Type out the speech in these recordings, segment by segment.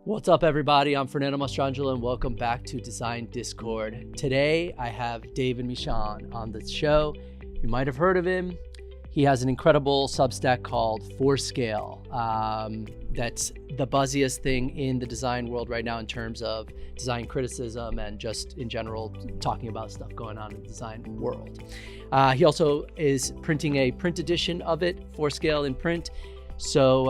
What's up, everybody? I'm Fernando Mastrangelo, and welcome back to Design Discord. Today, I have David Michon on the show. You might have heard of him. He has an incredible Substack called For Scale. That's the buzziest thing in the design world right now in terms of design criticism and just in general talking about stuff going on in the design world. He also is printing a print edition of it, For Scale in print. So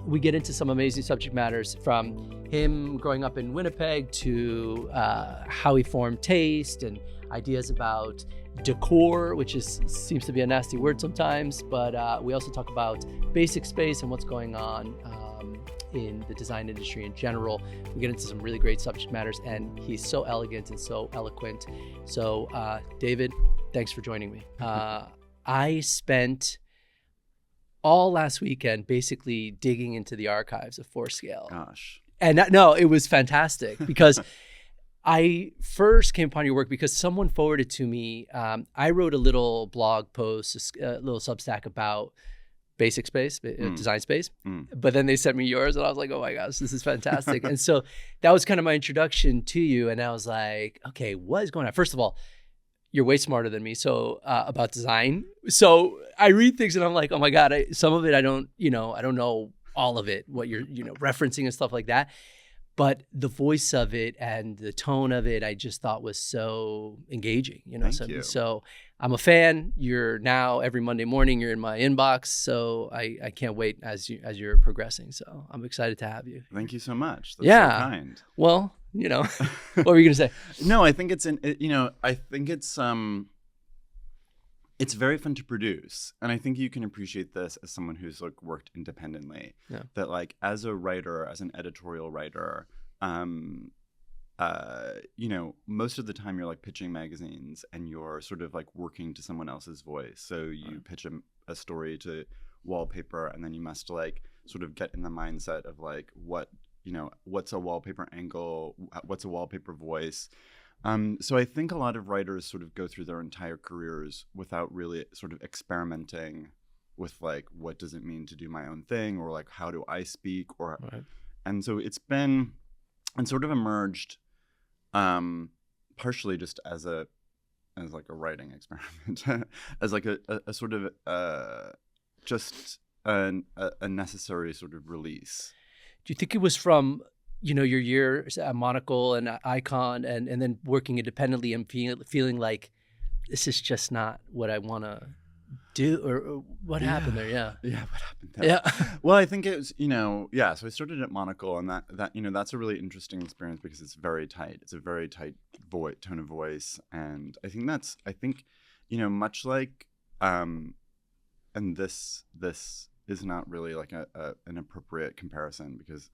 we get into some amazing subject matters, from him growing up in Winnipeg to how he formed taste and ideas about decor, which seems to be a nasty word sometimes, but we also talk about basic space and what's going on in the design industry in general. We get into some really great subject matters, and he's so elegant and so eloquent. So David, thanks for joining me. I spent all last weekend basically digging into the archives of For Scale. Gosh. And no, it was fantastic because I first came upon your work because someone forwarded to me. I wrote a little blog post, a little Substack about basic space, design space. But then they sent me yours and I was like, oh my gosh, this is fantastic. And so that was kind of my introduction to you. And I was like, okay, what is going on? First of all, you're way smarter than me, so about design. So I read things and I'm like, oh my God, some of it I don't know all of it, what you're referencing and stuff like that. But the voice of it and the tone of it, I just thought was so engaging. Thank you. So I'm a fan. You're now every Monday morning, you're in my inbox. So I can't wait as you're progressing. So I'm excited to have you. Thank you so much. That's so kind. Well, what were you gonna say? No, I think it's very fun to produce, and I think you can appreciate this as someone who's like worked independently. Yeah. That like as a writer, as an editorial writer, most of the time you're like pitching magazines and you're sort of like working to someone else's voice. So you pitch a story to Wallpaper, and then you must like sort of get in the mindset of like what's a wallpaper angle, what's a wallpaper voice. So I think a lot of writers sort of go through their entire careers without really sort of experimenting with like, what does it mean to do my own thing, or like, how do I speak, or and so it's been and sort of emerged partially just as like a writing experiment, as like a sort of just a necessary sort of release. Do you think it was from your years at Monocle and Icon and then working independently and feeling like this is just not what I want to do, or what happened there? Yeah, what happened there? Yeah. Well, I think it was, so I started at Monocle, and that that's a really interesting experience because it's very tight. It's a very tight tone of voice, and I think much like and this is not really like an appropriate comparison because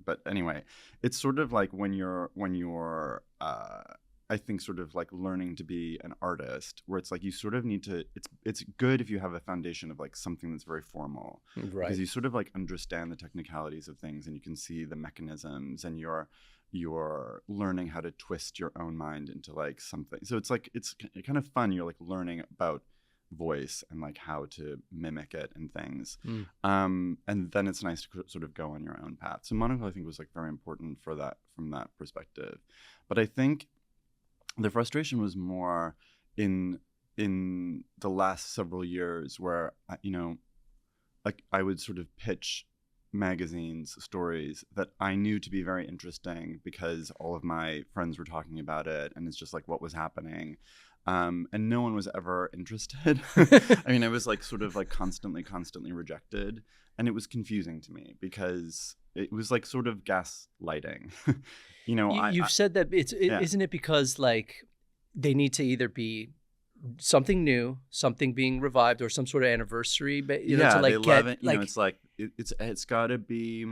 but anyway, it's sort of like when you're I think sort of like learning to be an artist, where it's like you sort of need to, it's good if you have a foundation of like something that's very formal, right? Because you sort of like understand the technicalities of things and you can see the mechanisms, and you're learning how to twist your own mind into like something. So it's like it's kind of fun. You're like learning about voice and like how to mimic it and things, and then it's nice to sort of go on your own path. So Monocle, I think, was like very important for that from that perspective. But I think the frustration was more in the last several years, where like I would sort of pitch magazines stories that I knew to be very interesting because all of my friends were talking about it, and it's just like what was happening. And no one was ever interested. I mean, it was like sort of like constantly rejected, and it was confusing to me because it was like sort of gaslighting. You've said that isn't it because like they need to either be something new, something being revived, or some sort of anniversary, but to like they love it. It's like it's got to be.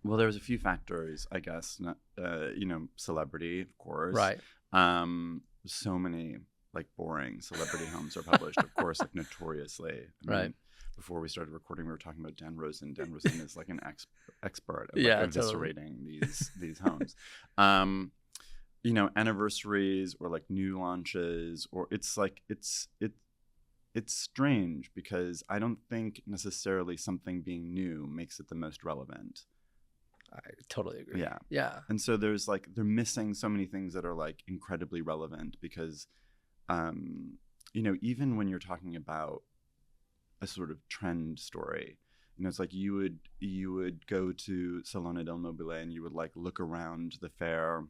Well, there's a few factors, I guess. Not, celebrity, of course, right? So many like boring celebrity homes are published, of course, like notoriously. Right. Before we started recording, we were talking about Dan Rosen. Dan Rosen is like an expert at eviscerating these homes. Anniversaries or like new launches, or it's like it's strange because I don't think necessarily something being new makes it the most relevant. I totally agree. Yeah. Yeah. And so they're missing so many things that are like incredibly relevant because, even when you're talking about a sort of trend story, it's like you would go to Salone del Mobile and you would like look around the fair,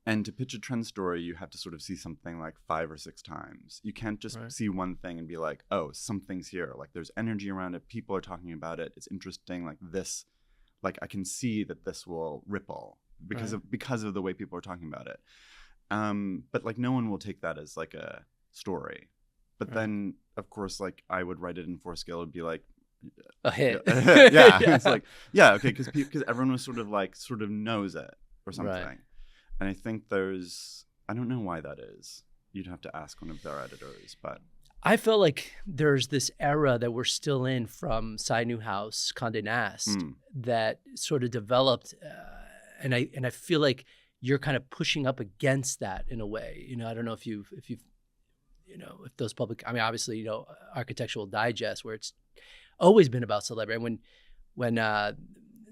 and to pitch a trend story, you have to sort of see something like 5 or 6 times. You can't just see one thing and be like, oh, something's here. Like there's energy around it. People are talking about it. It's interesting. Like this, like I can see that this will ripple because of the way people are talking about it. But like no one will take that as like a story. But then of course, like I would write it in For Scale. It'd be like a hit. Yeah. It's like, yeah, okay. Because everyone was sort of knows it or something. Right. And I think I don't know why that is. You'd have to ask one of their editors, but. I feel like there's this era that we're still in from Cy Newhouse, Condé Nast, that sort of developed. And I feel like you're kind of pushing up against that in a way. I don't know if those public, I mean, obviously, Architectural Digest, where it's always been about celebrity. And when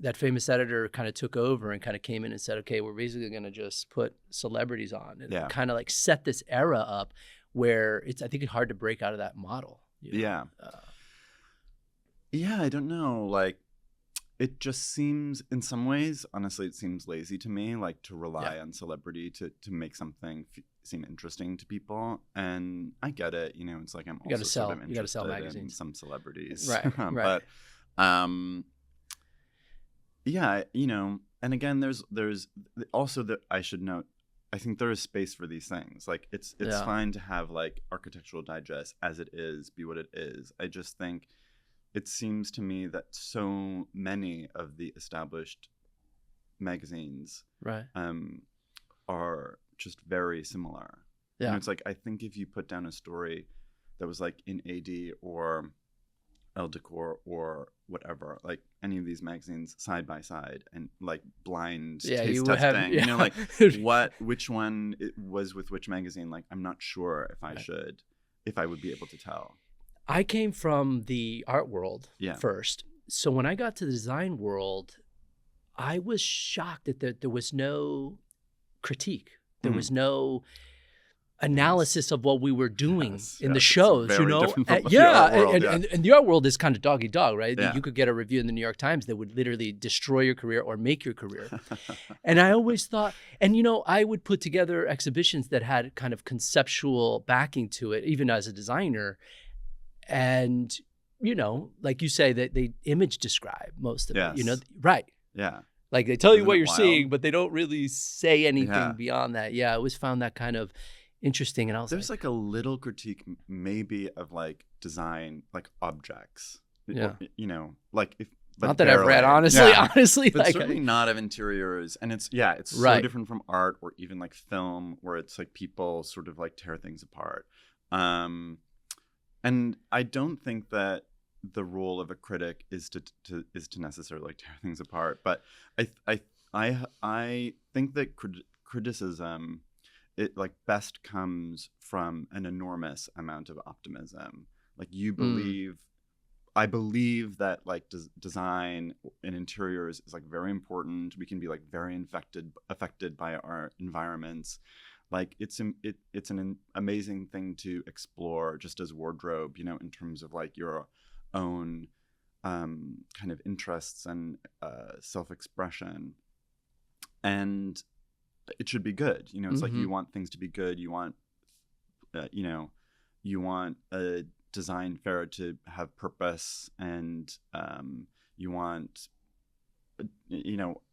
that famous editor kind of took over and kind of came in and said, okay, we're basically going to just put celebrities on and kind of like set this era up where I think it's hard to break out of that model. Yeah. I don't know. Like it just seems, in some ways, honestly, it seems lazy to me, like to rely on celebrity to make something seem interesting to people. And I get it. It's like I'm also sort of interested in some celebrities. Right. But yeah, and again, there's also that I should note, I think there is space for these things. Like it's fine to have like Architectural Digest as it is, be what it is. I just think it seems to me that so many of the established magazines are just very similar. Yeah. It's like, I think if you put down a story that was like in AD or El Decor or whatever, like any of these magazines side by side and like blind taste testing, like which one it was with which magazine, like I'm not sure if I would be able to tell. I came from the art world first. So when I got to the design world, I was shocked that there was no critique. There was no analysis of what we were doing in the shows, and the art world is kind of dog eat dog, right? Yeah. You could get a review in the New York Times that would literally destroy your career or make your career. And I always thought, and I would put together exhibitions that had kind of conceptual backing to it, even as a designer. And like you say, that they image describe most of it, right? Yeah. Like they tell you what you're seeing, but they don't really say anything beyond that. Yeah, I always found that kind of interesting. And I was there's like a little critique maybe of like design, like objects. Yeah. Like if not that I've read, honestly, but like, certainly not of interiors. And it's so different from art or even like film, where it's like people sort of like tear things apart. And I don't think that the role of a critic is to necessarily like tear things apart, but I think that criticism, it like best comes from an enormous amount of optimism. Like I believe that like design and interiors is like very important. We can be like very affected by our environments. Like it's an amazing thing to explore just as wardrobe, in terms of like your own kind of interests and self-expression. And it should be good. It's like you want things to be good. You want, you want a design fair to have purpose, and you want,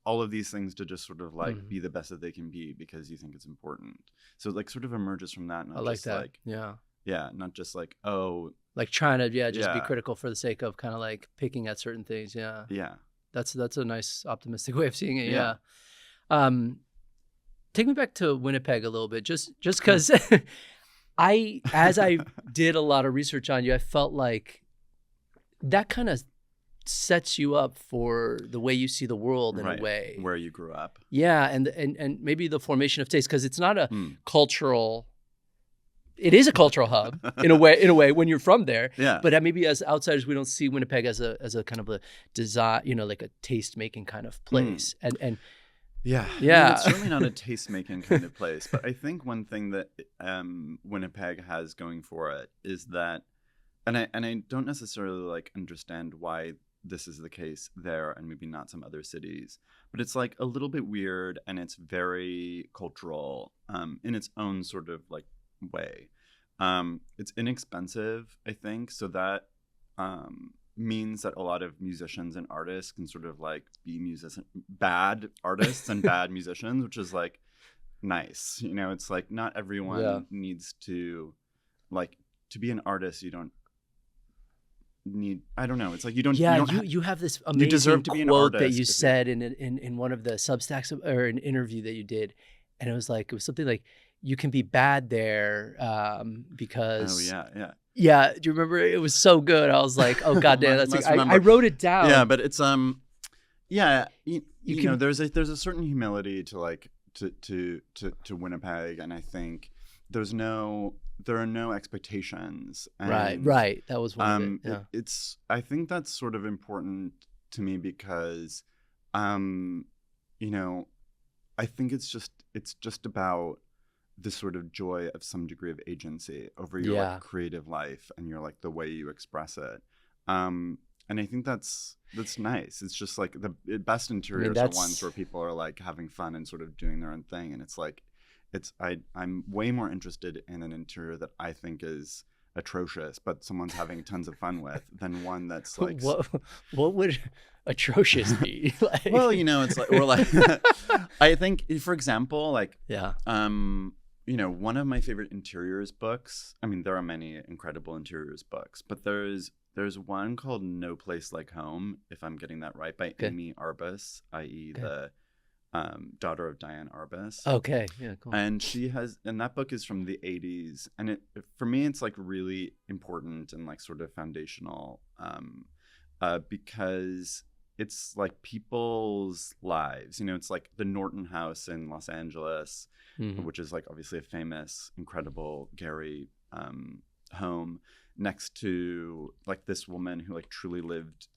all of these things to just sort of like be the best that they can be because you think it's important. So it like sort of emerges from that. Not I like just that. Like, yeah. Not just like, oh. Like trying to, be critical for the sake of kind of like picking at certain things. Yeah. Yeah. That's a nice optimistic way of seeing it. Yeah. Take me back to Winnipeg a little bit, just because as I did a lot of research on you, I felt like that kind of sets you up for the way you see the world in a way. Where you grew up. Yeah, and maybe the formation of taste, because it's not a cultural it is a cultural hub in a way when you're from there. Yeah. But maybe as outsiders, we don't see Winnipeg as a kind of a design, like a taste making kind of place. And yeah. Yeah. I mean, it's certainly not a taste making kind of place. But I think one thing that Winnipeg has going for it is that, and I don't necessarily like understand why this is the case there and maybe not some other cities, but it's like a little bit weird and it's very cultural in its own sort of like way. It's inexpensive, I think, so that means that a lot of musicians and artists can sort of like be bad artists and bad musicians, which is like nice. It's like not everyone needs to, like, to be an artist. You don't need, I don't know, it's like you don't you have this amazing deserve to be an quote that artist you said in one of the Substacks or an interview that you did, and it was something like, you can be bad there because do you remember? It was so good. I was like, oh god damn, that's I wrote it down. Yeah, but it's there's a certain humility to like to Winnipeg, and I think there are no expectations. And, right. That was one of it. Yeah. I think that's sort of important to me because, I think it's just about the sort of joy of some degree of agency over your like, creative life and your like the way you express it. And I think that's nice. It's just like the best interiors are ones where people are like having fun and sort of doing their own thing. And it's like, I'm way more interested in an interior that I think is atrocious, but someone's having tons of fun with, than one that's like what would atrocious be? Like... Well, it's like, or like I think, for example, like one of my favorite interiors books. I mean, there are many incredible interiors books, but there's one called No Place Like Home, if I'm getting that right, by Amy Arbus, i.e. the daughter of Diane Arbus. Okay, yeah, cool. And that book is from the 80s, and for me it's like really important and like sort of foundational because it's like people's lives. It's like the Norton House in Los Angeles, which is like obviously a famous, incredible Gehry home, next to like this woman who like truly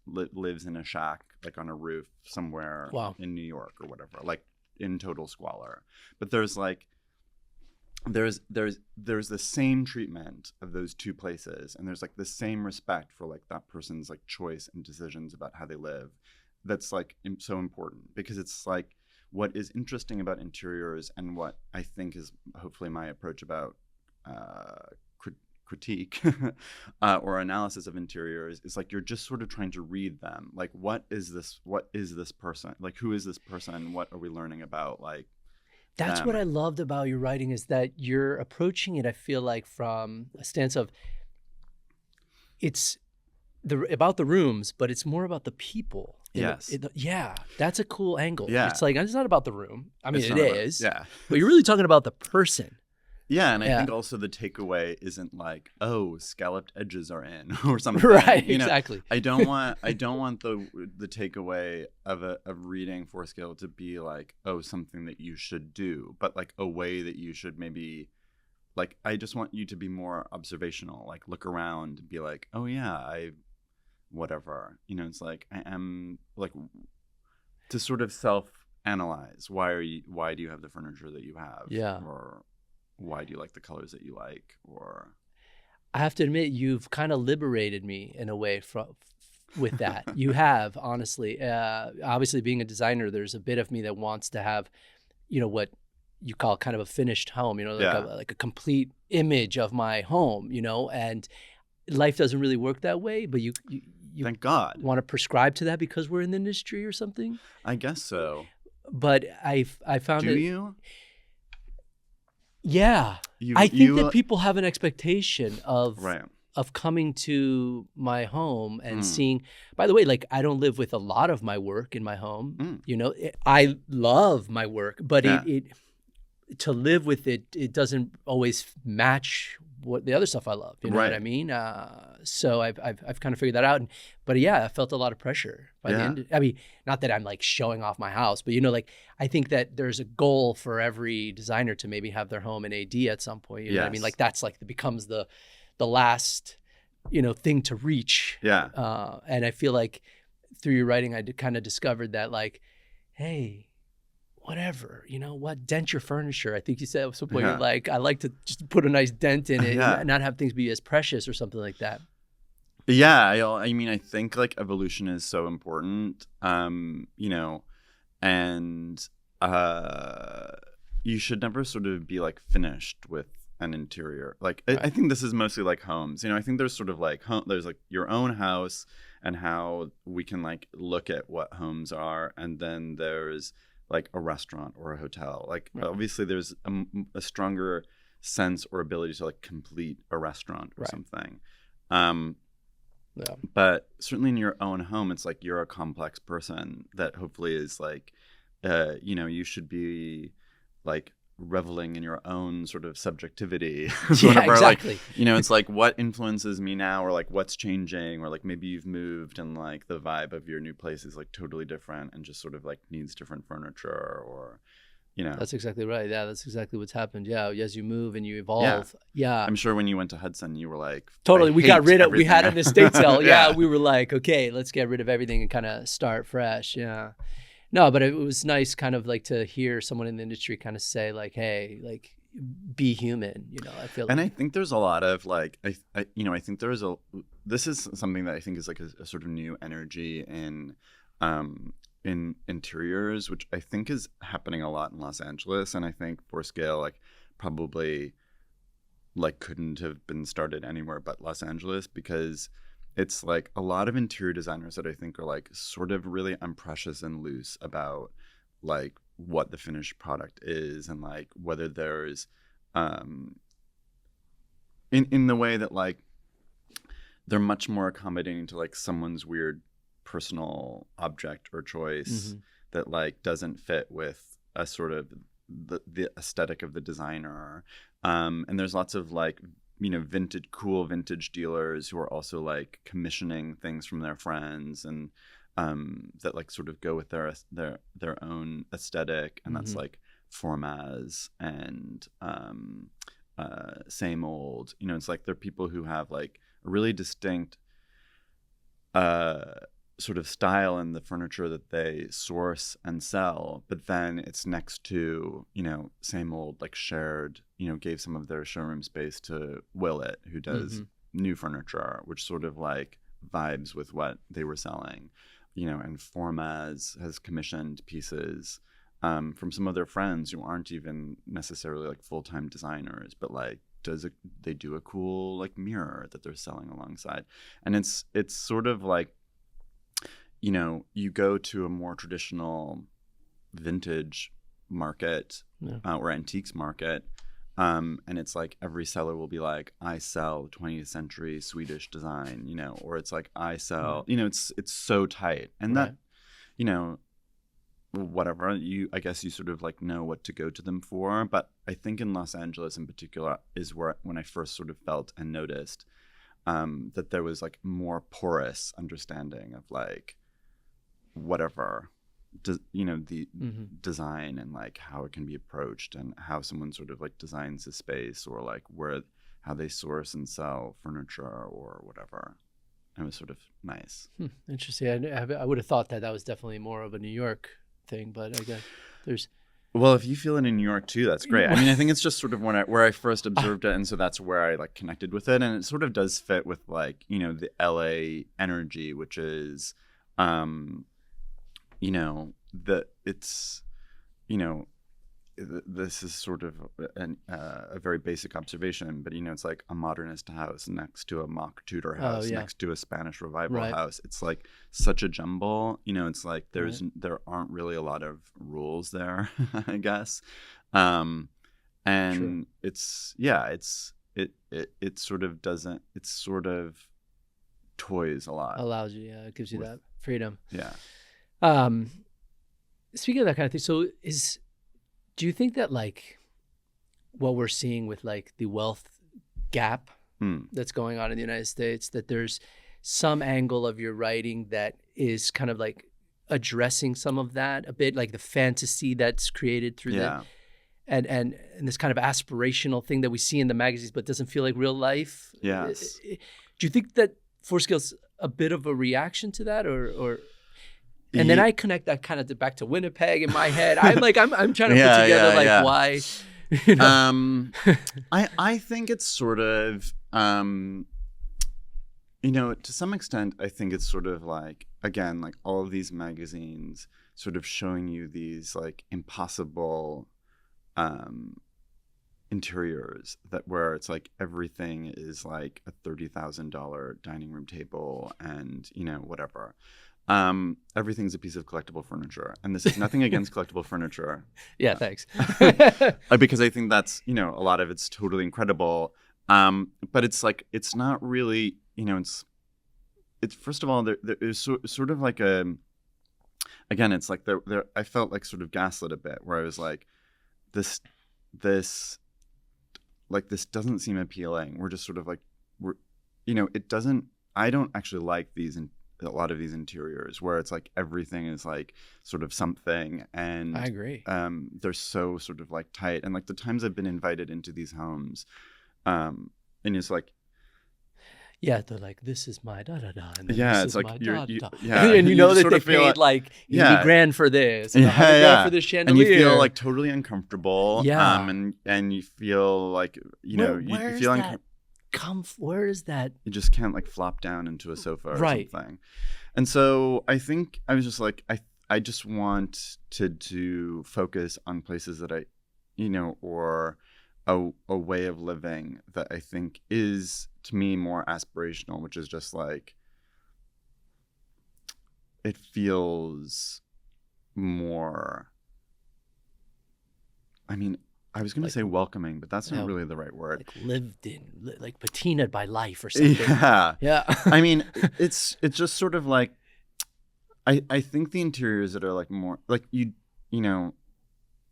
lives in a shack like on a roof somewhere in New York or whatever, like in total squalor. But there's the same treatment of those two places, and there's like the same respect for like that person's like choice and decisions about how they live. That's like so important, because it's like what is interesting about interiors, and what I think is hopefully my approach about critique or analysis of interiors, is like you're just sort of trying to read them. Like, what is this person? Like, who is this person? What are we learning about? Like, that's what I loved about your writing, is that you're approaching it, I feel like, from a stance of it's about the rooms, but it's more about the people. Yes. That's a cool angle. Yeah. It's like, it's not about the room. I mean, it is. Yeah. But you're really talking about the person. Yeah, and I think also the takeaway isn't like, oh, scalloped edges are in or something. Right, exactly. I don't want the takeaway of reading For Scale to be like, oh, something that you should do, but like a way that you should maybe, like, I just want you to be more observational, like look around and be like, oh yeah, whatever. It's like, I am like, to sort of self-analyze. Why do you have the furniture that you have? Yeah. Or why do you like the colors that you like? Or I have to admit, you've kind of liberated me in a way with that. You have, honestly. Obviously, being a designer, there's a bit of me that wants to have, what you call kind of a finished home, like a complete image of my home, and life doesn't really work that way. But you thank God, want to prescribe to that because we're in the industry or something? I guess so. But I found Do you? Yeah, I think that people have an expectation of coming to my home and seeing. By the way, like, I don't live with a lot of my work in my home. I love my work, but it to live with it doesn't always match what the other stuff I love. You know what I mean? So I've kind of figured that out. But yeah, I felt a lot of pressure by the end. I mean, not that I'm like showing off my house, but you know, like I think that there's a goal for every designer to maybe have their home in AD at some point. You know what I mean? Like that's like, it becomes the last, you know, thing to reach. Yeah. And I feel like through your writing, I kind of discovered that like, hey, whatever, you know what, dent your furniture. I think you said at some point, you're like, I like to just put a nice dent in it and not have things be as precious or something like that. Yeah, I mean, I think like evolution is so important, you know, and you should never sort of be like finished with an interior. Like, I think this is mostly like homes, you know. I think there's sort of like there's like your own house and how we can like look at what homes are, and then there's like a restaurant or a hotel. Like obviously there's a stronger sense or ability to like complete a restaurant or something. But certainly in your own home, it's like you're a complex person that hopefully is like, you know, you should be like reveling in your own sort of subjectivity. Exactly. Like, you know, it's like what influences me now, or like what's changing, or like maybe you've moved and like the vibe of your new place is like totally different and just sort of like needs different furniture, or, you know. That's exactly right. Yeah, that's exactly what's happened. Yeah, as you move and you evolve. Yeah. I'm sure when you went to Hudson, you were like, totally. We got rid of, we had an estate sale. Yeah, we were like, okay, let's get rid of everything and kind of start fresh. Yeah. No, but it was nice kind of like to hear someone in the industry kind of say like, hey, like be human, you know. I feel and I think there's a lot of like, you know, I think there is this is something that I think is like a sort of new energy in interiors, which I think is happening a lot in Los Angeles. And I think For Scale like probably like couldn't have been started anywhere but Los Angeles, because it's like a lot of interior designers that I think are like sort of really unprecious and loose about like what the finished product is, and like whether there's in the way that like they're much more accommodating to like someone's weird personal object or choice that like doesn't fit with a sort of the aesthetic of the designer. And there's lots of like, you know, cool vintage dealers who are also like commissioning things from their friends, and that like sort of go with their own aesthetic, and that's like Formaz and Same Old. You know, it's like they're people who have like a really distinct sort of style in the furniture that they source and sell, but then it's next to, you know, Same Old like shared, you know, gave some of their showroom space to Willett, who does new furniture, which sort of like vibes with what they were selling, you know. And Formaz has commissioned pieces from some of their friends who aren't even necessarily like full-time designers, but like they do a cool like mirror that they're selling alongside. And it's sort of like, you know, you go to a more traditional vintage market or antiques market, and it's like every seller will be like, I sell 20th century Swedish design, you know, or it's like I sell, you know, it's so tight. And that, you know, whatever, I guess you sort of like know what to go to them for. But I think in Los Angeles in particular is when I first sort of felt and noticed that there was like more porous understanding of like whatever, you know, the design and like how it can be approached, and how someone sort of like designs a space, or like how they source and sell furniture or whatever. It was sort of nice. Interesting. I would have thought that was definitely more of a New York thing, but I guess there's. Well, if you feel it in New York too, that's great. I mean, I think it's just sort of where I first observed it, and so that's where I like connected with it, and it sort of does fit with like, you know, the LA energy, which is, you know, it's, you know, this is sort of a very basic observation, but you know, it's like a modernist house next to a mock Tudor house, next to a Spanish revival house. It's like such a jumble, you know. It's like there aren't really a lot of rules there, I guess, and it's it sort of doesn't, it's sort of toys a lot, allows you, it gives you that freedom. Speaking of that kind of thing, so do you think that like what we're seeing with like the wealth gap that's going on in the United States, that there's some angle of your writing that is kind of like addressing some of that a bit, like the fantasy that's created through and this kind of aspirational thing that we see in the magazines but doesn't feel like real life. Yes. Do you think that For Scale's a bit of a reaction to that, or and then I connect that kind of back to Winnipeg in my head. I'm trying to put together why. You know? I think it's sort of to some extent, I think it's sort of like, again, like all of these magazines sort of showing you these like impossible interiors where it's like everything is like a $30,000 dining room table and, whatever. Everything's a piece of collectible furniture. And this is nothing against collectible furniture. Yeah, thanks. Because I think that's, a lot of it's totally incredible. But it's like, it's not really, it's first of all, there's sort of like again, it's like I felt like sort of gaslit a bit, where I was like, this doesn't seem appealing. We're just sort of like, I don't actually like a lot of these interiors where it's like everything is like sort of something, and I agree. They're so sort of like tight, and like the times I've been invited into these homes, and it's like, yeah, they're like, this is my da da da, and then yeah, this it's is like my da da. yeah, and you know that sort they of feel paid like yeah, $80 grand for this, and $100 grand for this chandelier, and you feel like totally uncomfortable, yeah, and you feel like you feel uncomfortable. Where is that? You just can't like flop down into a sofa or something. And so I think I was just like, I just want to focus on places that I, or a way of living that I think is, to me, more aspirational, which is just like, it feels more, I mean, I was going to say welcoming, but that's not really the right word. Like lived in, like patinaed by life or something. Yeah. Yeah. I mean, it's just sort of like, I think the interiors that are like more, like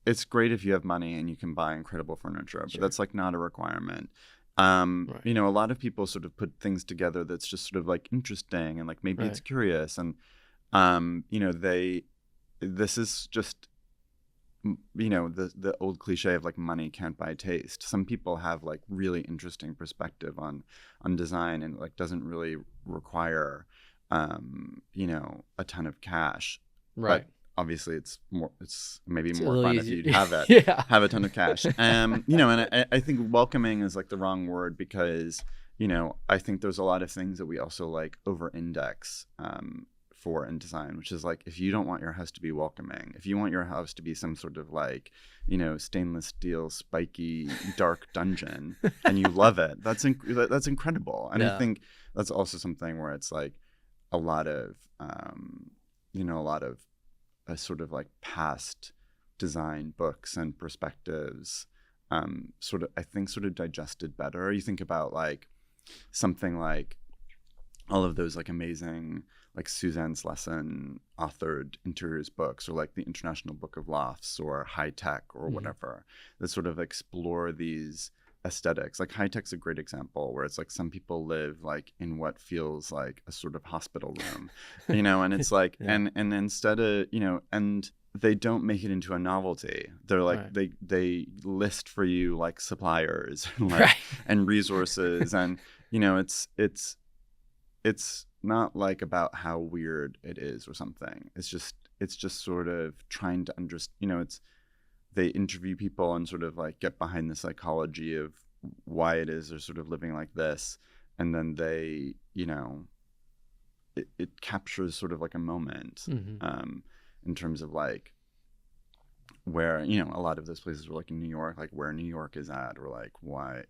it's great if you have money and you can buy incredible furniture, but that's like not a requirement. Right. A lot of people sort of put things together that's just sort of like interesting and like maybe it's curious. And, this is just, the old cliche of like money can't buy taste. Some people have like really interesting perspective on design, and like doesn't really require a ton of cash. Right. But obviously it's maybe more fun if you have a ton of cash. And I think welcoming is like the wrong word, because I think there's a lot of things that we also like over index for in design, which is like, if you don't want your house to be welcoming, if you want your house to be some sort of like, stainless steel, spiky, dark dungeon, and you love it, that's incredible. And I think that's also something where it's like a lot of, sort of like past design books and perspectives, sort of digested better. You think about like something like all of those like amazing like Suzanne Slessen authored interiors books, or like the International Book of Lofts, or High Tech, or whatever, that sort of explore these aesthetics. Like High Tech's a great example, where it's like some people live like in what feels like a sort of hospital room, and it's like, and instead of, and they don't make it into a novelty. They're like, they list for you like suppliers and resources, and it's not like about how weird it is or something. It's just sort of trying to understand, they interview people and sort of like get behind the psychology of why it is they're sort of living like this. And then they, it captures sort of like a moment, in terms of like where, a lot of those places were like in New York, like where New York is at, or like why,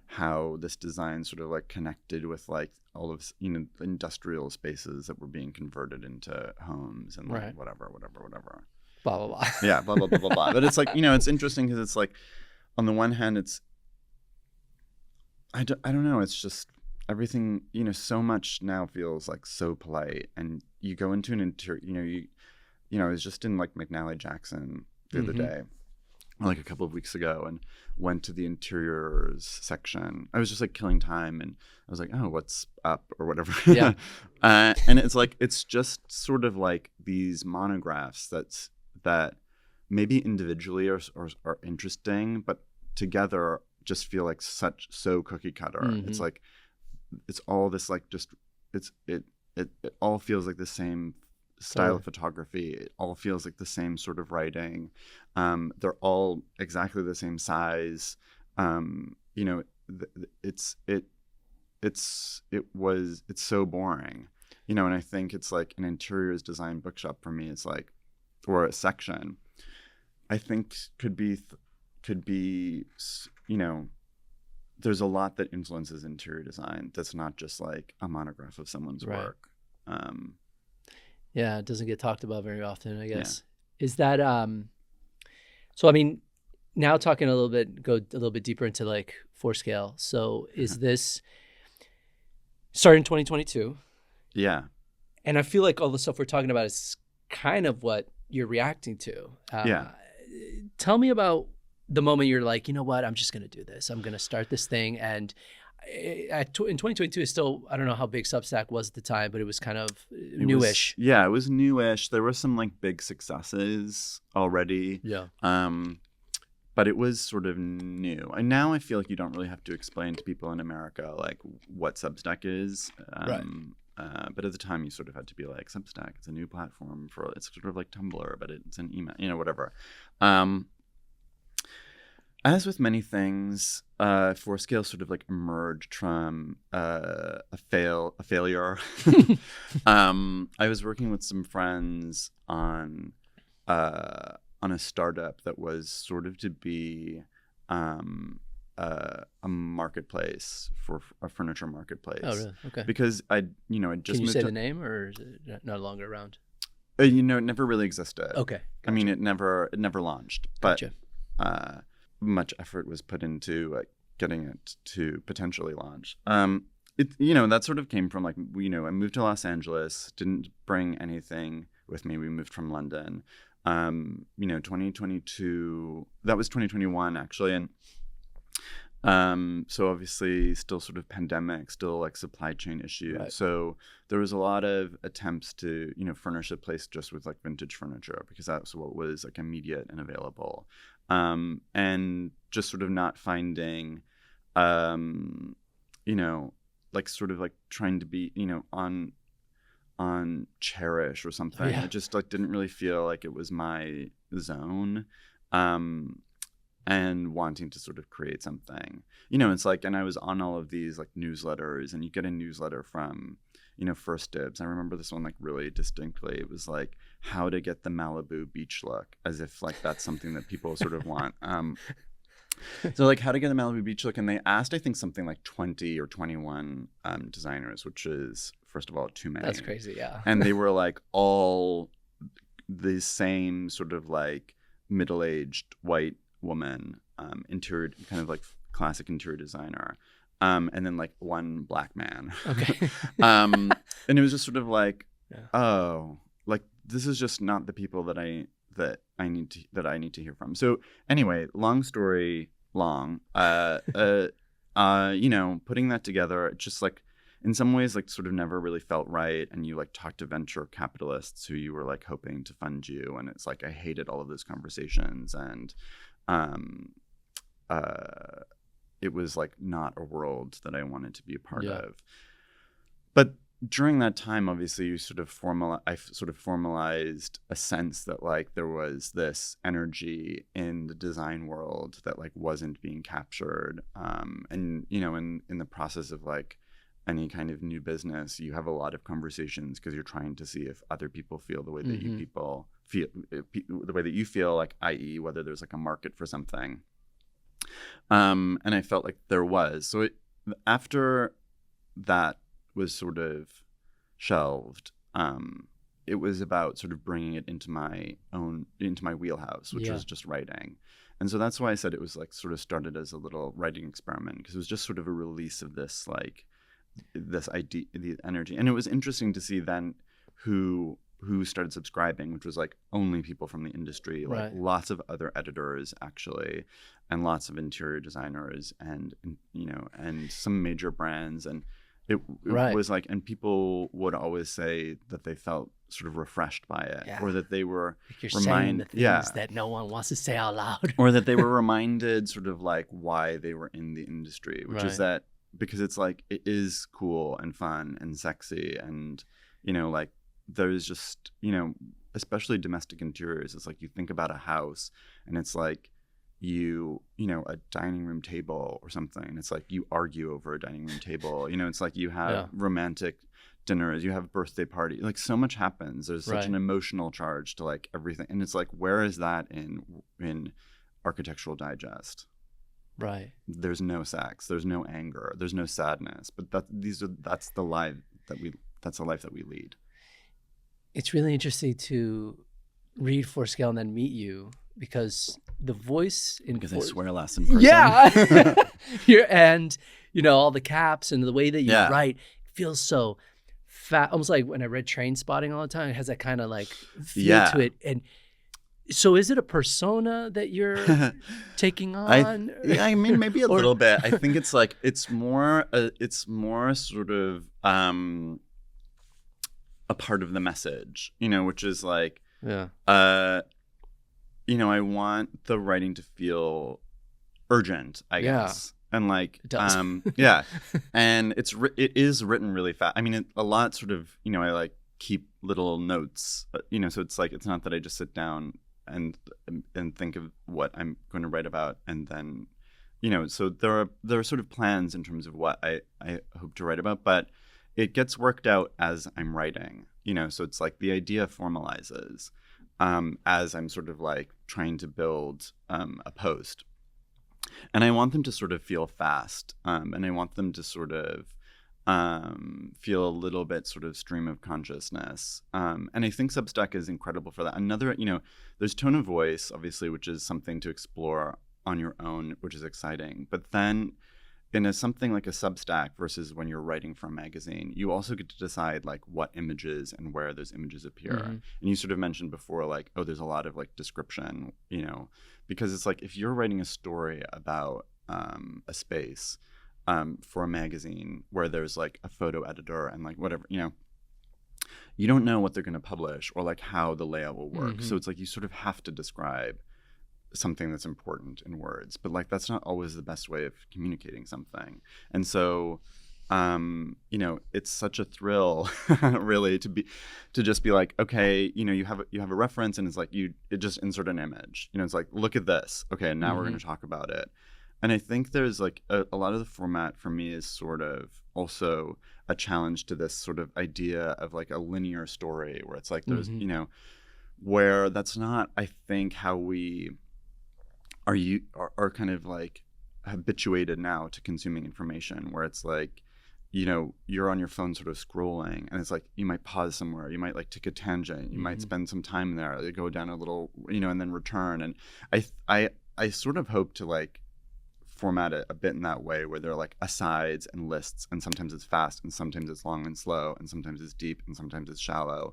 how this design sort of like connected with like all of industrial spaces that were being converted into homes, and like whatever blah blah blah. Yeah, blah blah blah blah blah. But it's like, it's interesting because it's like, on the one hand, it's I don't know, it's just everything, so much now feels like so polite, and you go into an interior, I was just in like McNally Jackson the other day, like a couple of weeks ago and went to the interiors section. I was just like killing time and I was like, oh, what's up or whatever. Yeah. And it's like, it's just sort of like these monographs that maybe individually are interesting, but together just feel like so cookie cutter. Mm-hmm. It's like, it's all this like just, it all feels like the same style of photography. It all feels like the same sort of writing. They're all exactly the same size. You know, it's so boring, you know. And I think it's like an interiors design bookshop for me. It's like, or a section, I think could be, you know, there's a lot that influences interior design. That's not just like a monograph of someone's work. Yeah, it doesn't get talked about very often, I guess. Yeah. Is that so I mean, now talking go a little bit deeper into like For Scale. So is this started in 2022? Yeah. And I feel like all the stuff we're talking about is kind of what you're reacting to. Tell me about the moment you're like, you know what, I'm just going to do this. I'm going to start this thing. And in 2022, it's still, I don't know how big Substack was at the time, but it was kind of newish. It was newish. There were some like big successes already. Yeah. But it was sort of new. And now I feel like you don't really have to explain to people in America like what Substack is. Right. But at the time you sort of had to be like, Substack, it's a new platform it's sort of like Tumblr, but it's an email, you know, whatever. As with many things, For Scale sort of like emerged from a failure. I was working with some friends on a startup that was sort of to be a marketplace, for a furniture marketplace. Oh, really? Okay. Because I just Can you say the name, or is it no longer around? It never really existed. Okay. Gotcha. I mean, it never launched, but Gotcha. Much effort was put into getting it to potentially launch. That sort of came from like, I moved to Los Angeles, didn't bring anything with me. We moved from London. 2022, that was 2021 actually. And so obviously still sort of pandemic, still like supply chain issues. Right. So there was a lot of attempts to, furnish a place just with like vintage furniture, because that's what was like immediate and available. And just sort of not finding, like sort of like trying to be, on Cherish or something. Yeah. It just like didn't really feel like it was my zone. And wanting to sort of create something, it's like, and I was on all of these like newsletters, and you get a newsletter from, First Dibs. I remember this one like really distinctly. It was like how to get the Malibu beach look, as if like that's something that people sort of want. So like how to get a Malibu beach look, and they asked, I think, something like 20 or 21 designers, which is, first of all, too many. That's crazy, yeah. And they were like all the same sort of like middle-aged white woman, interior, kind of like classic interior designer, and then like one black man. Okay. And it was just sort of like, oh, like this is just not the people that I need to hear from. So anyway, long story long, putting that together, it just like in some ways like sort of never really felt right. And you like talk to venture capitalists who you were like hoping to fund you, and it's like I hated all of those conversations, and it was like not a world that I wanted to be a part of. But during that time, obviously, I sort of formalized a sense that like there was this energy in the design world that like wasn't being captured. And in the process of like any kind of new business, you have a lot of conversations because you're trying to see if other people feel the way that you people feel, the way that you feel, like, i.e. whether there's like a market for something. And I felt like there was. So after that was sort of shelved, it was about sort of bringing it into my wheelhouse, which was just writing. And so that's why I said it was like sort of started as a little writing experiment, because it was just sort of a release of this like this idea, the energy. And it was interesting to see then who who started subscribing, which was like only people from the industry, like lots of other editors actually, and lots of interior designers, and and some major brands, and it was like, and people would always say that they felt sort of refreshed by it, or that they were like you're saying the things that no one wants to say out loud, or that they were reminded sort of like why they were in the industry, which is that because it's like it is cool and fun and sexy, and like there's just especially domestic interiors, it's like you think about a house and it's like a dining room table or something, it's like you argue over a dining room table, it's like you have romantic dinners, you have birthday party, like so much happens, there's such an emotional charge to like everything, and it's like, where is that in Architectural Digest? There's no sex, there's no anger, there's no sadness, but that's the life that we lead. It's really interesting to read For Scale and then meet you, because the voice in I swear less in person. And all the caps and the way that you write feels so fat, almost like when I read Train Spotting all the time. It has that kind of like feel to it. And so is it a persona that you're taking on? I mean, maybe a little bit. I think it's like it's more sort of a part of the message, which is like I want the writing to feel urgent, I guess. And like, it does. And it is written really fast. I mean, a lot sort of, I like keep little notes, so it's like, it's not that I just sit down and think of what I'm going to write about. And then, so there are sort of plans in terms of what I hope to write about, but it gets worked out as I'm writing, so it's like the idea formalizes as I'm sort of like trying to build a post. And I want them to sort of feel fast, and I want them to sort of feel a little bit sort of stream of consciousness. And I think Substack is incredible for that. Another, there's tone of voice, obviously, which is something to explore on your own, which is exciting. But then in something like a Substack versus when you're writing for a magazine, you also get to decide like what images and where those images appear. And you sort of mentioned before, like, oh, there's a lot of like description, because it's like if you're writing a story about a space for a magazine where there's like a photo editor and like whatever, you don't know what they're going to publish or like how the layout will work. So it's like you sort of have to describe something that's important in words, but like that's not always the best way of communicating something. And so it's such a thrill really to just be like, okay, you have a reference, and it's like it just insert an image, it's like, look at this, okay, and now we're going to talk about it. And I think there's like a lot of the format for me is sort of also a challenge to this sort of idea of like a linear story where it's like there's where that's not, I think, how we are kind of like habituated now to consuming information, where it's like, you're on your phone sort of scrolling, and it's like you might pause somewhere, you might like take a tangent, you might spend some time there, you go down a little, and then return. And I sort of hope to like format it a bit in that way, where there are like asides and lists, and sometimes it's fast and sometimes it's long and slow, and sometimes it's deep and sometimes it's shallow,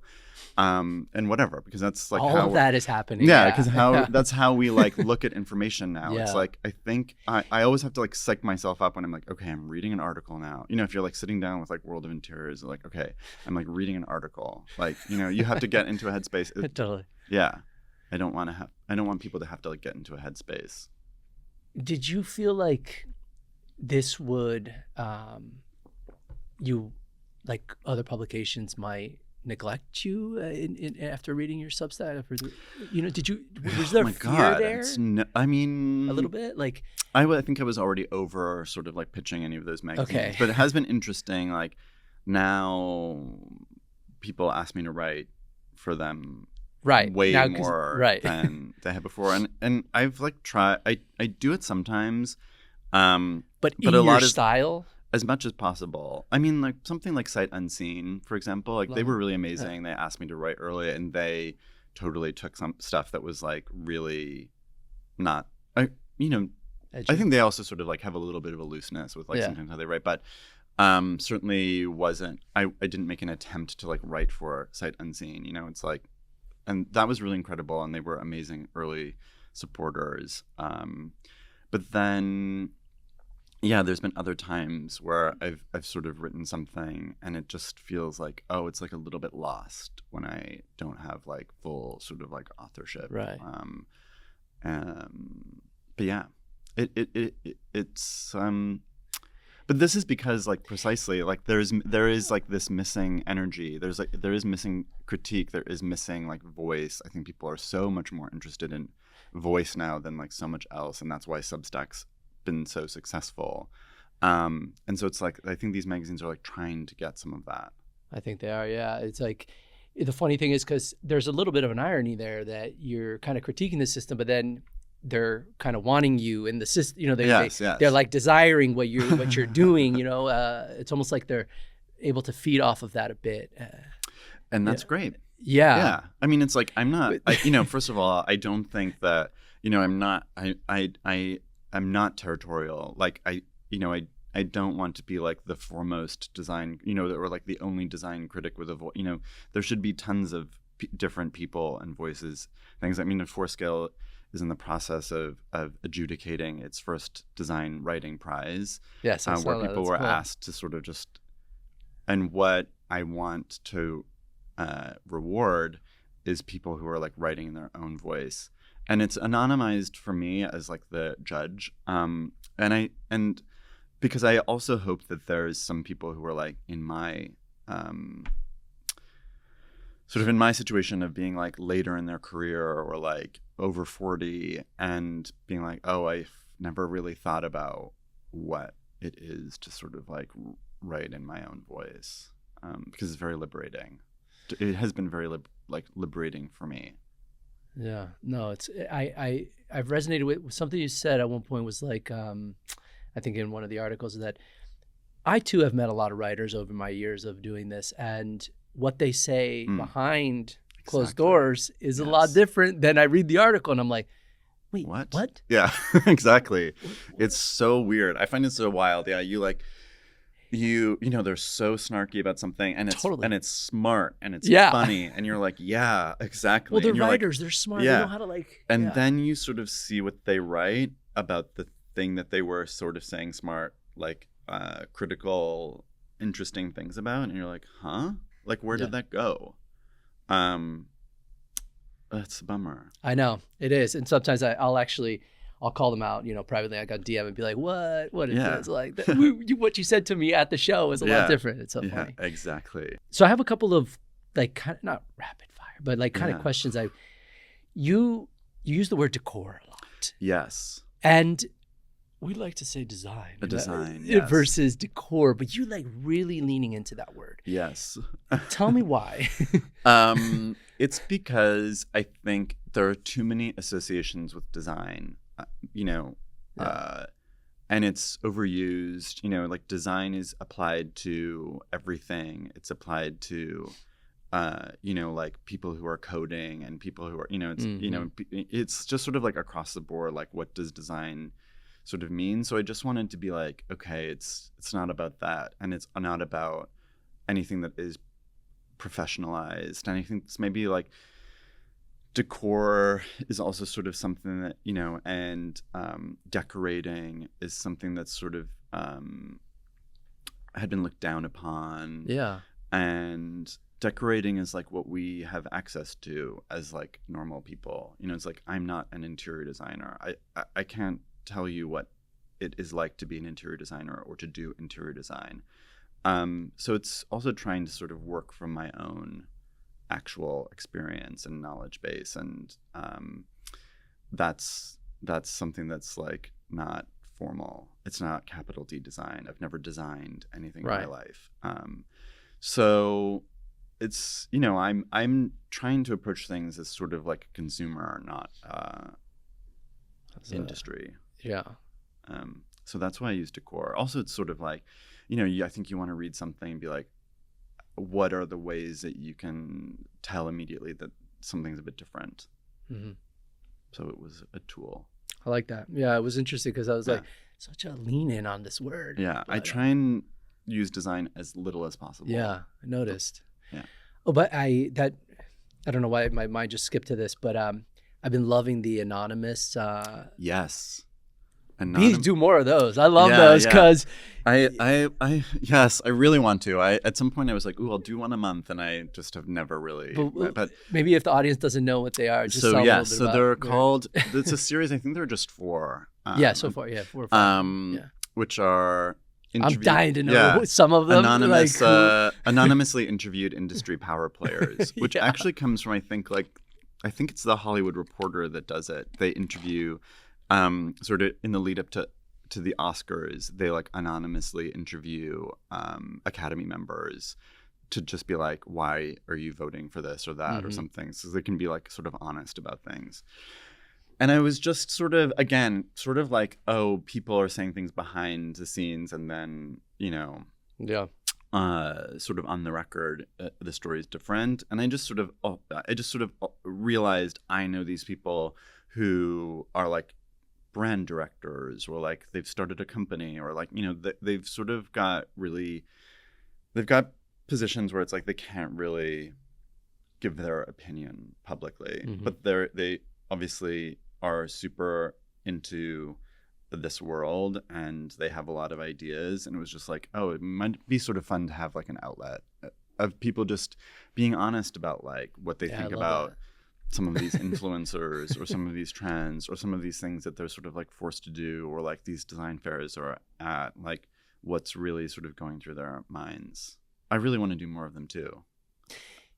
and whatever, because that's like all of that is happening. Because that's how we like look at information now. It's like, I think I always have to like psych myself up when I'm like, okay, I'm reading an article now. If you're like sitting down with like World of Interiors, like, okay, I'm like reading an article, like, you have to get into a headspace. Totally. I don't want people to have to like get into a headspace. Did you feel like this would, you, like other publications might neglect you after reading your Substack? Was there fear there? I mean, a little bit, like I think I was already over sort of like pitching any of those magazines, but it has been interesting. Like now, people ask me to write for them. Way now, more than they had before, and I've like tried. I do it sometimes, but in your style, as much as possible. I mean, like something like Sight Unseen, for example. Like they were really amazing. They asked me to write early, and they totally took some stuff that was like really not. I think they also sort of like have a little bit of a looseness with like sometimes how they write, but Certainly wasn't, I didn't make an attempt to like write for Sight Unseen, you know, it's like, and that was really incredible, and they were amazing early supporters. But then, yeah, there's been other times where I've sort of written something and it just feels like, oh, it's like a little bit lost when I don't have like full sort of like authorship. Right. But yeah, it's but this is because like precisely like there is like this missing energy. There is missing critique. There is missing like voice. I think people are so much more interested in voice now than like so much else, and that's why Substack's been so successful. And so it's like I think these magazines are like trying to get some of that. I think they are. Yeah, it's like the funny thing is because there's a little bit of an irony there that you're kind of critiquing the system, but then they're kind of wanting you in the system, you know, they're like desiring what you're doing, you know, it's almost like they're able to feed off of that a bit. And that's great. Yeah. Yeah. I mean, it's like, I'm not, you know, first of all, I don't think that, you know, I'm not territorial. Like I don't want to be like the foremost design, you know, or like the only design critic with a voice, you know, there should be tons of different people and voices, things. I mean, For Scale is in the process of adjudicating its first design writing prize. Yes, where people were asked to sort of just, and what I want to reward is people who are like writing in their own voice, and it's anonymized for me as like the judge, and because I also hope that there's some people who are like in my sort of in my situation of being like later in their career or like over 40 and being like, oh, I've never really thought about what it is to sort of like write in my own voice, because it's very liberating. It has been very liberating for me. Yeah, no, it's I've resonated with something you said at one point. Was like I think in one of the articles that I too have met a lot of writers over my years of doing this, and what they say behind closed doors is a lot different than I read the article and I'm like, wait, what? Yeah, exactly. It's so weird. I find it so wild. Yeah, you know, they're so snarky about something, and it's smart and it's funny, and you're like, yeah, exactly. Well, they're and writers, they're smart, they know how to like. And then you sort of see what they write about the thing that they were sort of saying smart, like critical, interesting things about, and you're like, huh? Like, where did that go? That's a bummer. I know it is, and sometimes I'll call them out, you know, privately. I got DM and be like, what is this? Like, what you said to me at the show is a lot different. It's so funny. Exactly. So I have a couple of like kind of not rapid fire, but like kind of questions. You use the word decor a lot. Yes. And we like to say design. Versus decor, but you like really leaning into that word. Yes. Tell me why. It's because I think there are too many associations with design, you know, and it's overused. You know, like design is applied to everything. It's applied to, you know, like people who are coding and people who are, you know, it's, you know, it's just sort of like across the board, like what does design sort of mean? So I just wanted to be like, okay, it's not about that, and it's not about anything that is professionalized. And I think it's maybe like decor is also sort of something that, you know, and decorating is something that's sort of had been looked down upon. Yeah. And decorating is like what we have access to as like normal people. You know, it's like, I'm not an interior designer. I can't tell you what it is like to be an interior designer or to do interior design. So it's also trying to sort of work from my own actual experience and knowledge base, and that's something that's like not formal. It's not capital D design. I've never designed anything in my life. So it's, you know, I'm trying to approach things as sort of like a consumer, not industry. So that's why I use decor. Also, it's sort of like, you know, I think you want to read something and be like, what are the ways that you can tell immediately that something's a bit different? So it was a tool. I like that. Yeah, it was interesting because I was like, such a lean in on this word. Yeah, but I try and use design as little as possible. Yeah, I noticed. Yeah. Oh, but I don't know why my mind just skipped to this, but I've been loving the anonymous. Yes. Please do more of those. I love those because yes, I really want to. At some point I was like, ooh, I'll do one a month, and I just have never really. But maybe if the audience doesn't know what they are, just so yeah, so they're called. It's a series. I think there are just 4. So far, 4 or 5. Which are. I'm dying to know some of them. Anonymously interviewed industry power players, which actually comes from I think it's the Hollywood Reporter that does it. They interview. Sort of in the lead up to the Oscars, they like anonymously interview Academy members to just be like, why are you voting for this or that or something? So they can be like sort of honest about things. And I was just sort of like, oh, people are saying things behind the scenes, and then, sort of on the record, the story is different. And I just sort of realized I know these people who are like brand directors, or like they've started a company, or like, they've sort of they've got positions where it's like they can't really give their opinion publicly, but they obviously are super into this world and they have a lot of ideas. And it was just like, oh, it might be sort of fun to have like an outlet of people just being honest about like what they think about some of these influencers or some of these trends or some of these things that they're sort of like forced to do, or like these design fairs are at, like what's really sort of going through their minds. I really want to do more of them too.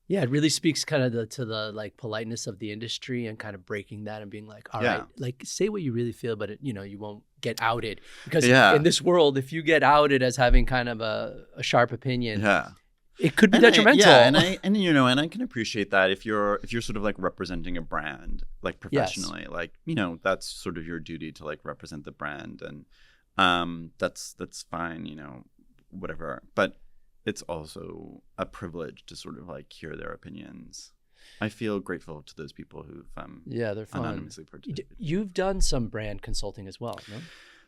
Yeah, it really speaks kind of to the like politeness of the industry and kind of breaking that and being like, all right, like say what you really feel, but you won't get outed, because in this world, if you get outed as having kind of a sharp opinion, it could be detrimental. And I can appreciate that if you're sort of like representing a brand like professionally, like that's sort of your duty to like represent the brand, and that's fine, whatever. But it's also a privilege to sort of like hear their opinions. I feel grateful to those people who've they're fun. Anonymously participated. You've done some brand consulting as well, no?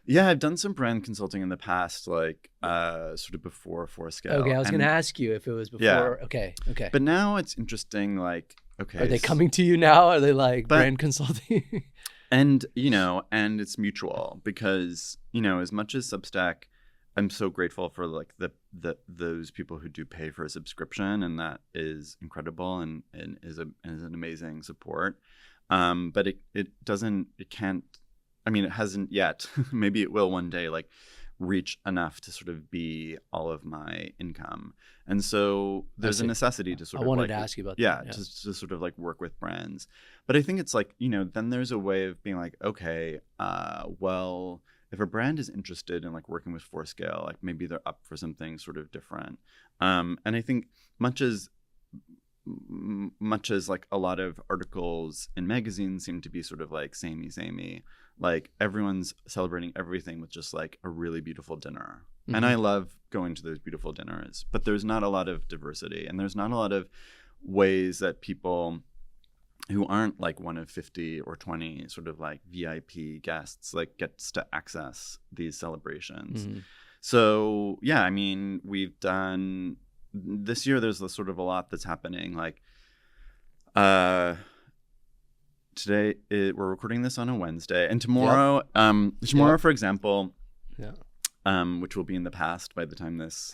Yeah, I've done some brand consulting in the past, like sort of before For Scale. Okay, I was going to ask you if it was before. Yeah. Okay. But now it's interesting, like, okay. Are they coming to you now? Are they like brand consulting? And, and it's mutual because, as much as Substack, I'm so grateful for like those people who do pay for a subscription, and that is incredible and is an amazing support. But it hasn't yet. Maybe it will one day, like reach enough to sort of be all of my income. And so there's a necessity to sort of to ask you about that. To sort of like work with brands. But I think it's like, then there's a way of being like, okay, well, if a brand is interested in like working with For Scale, like maybe they're up for something sort of different. And I think much as like a lot of articles in magazines seem to be sort of like samey, like everyone's celebrating everything with just like a really beautiful dinner. And I love going to those beautiful dinners, but there's not a lot of diversity, and there's not a lot of ways that people who aren't like one of 50 or 20 sort of like VIP guests like gets to access these celebrations. So yeah, I mean, we've done this year, there's sort of a lot that's happening. Like today we're recording this on a Wednesday, and tomorrow for example, which will be in the past by the time this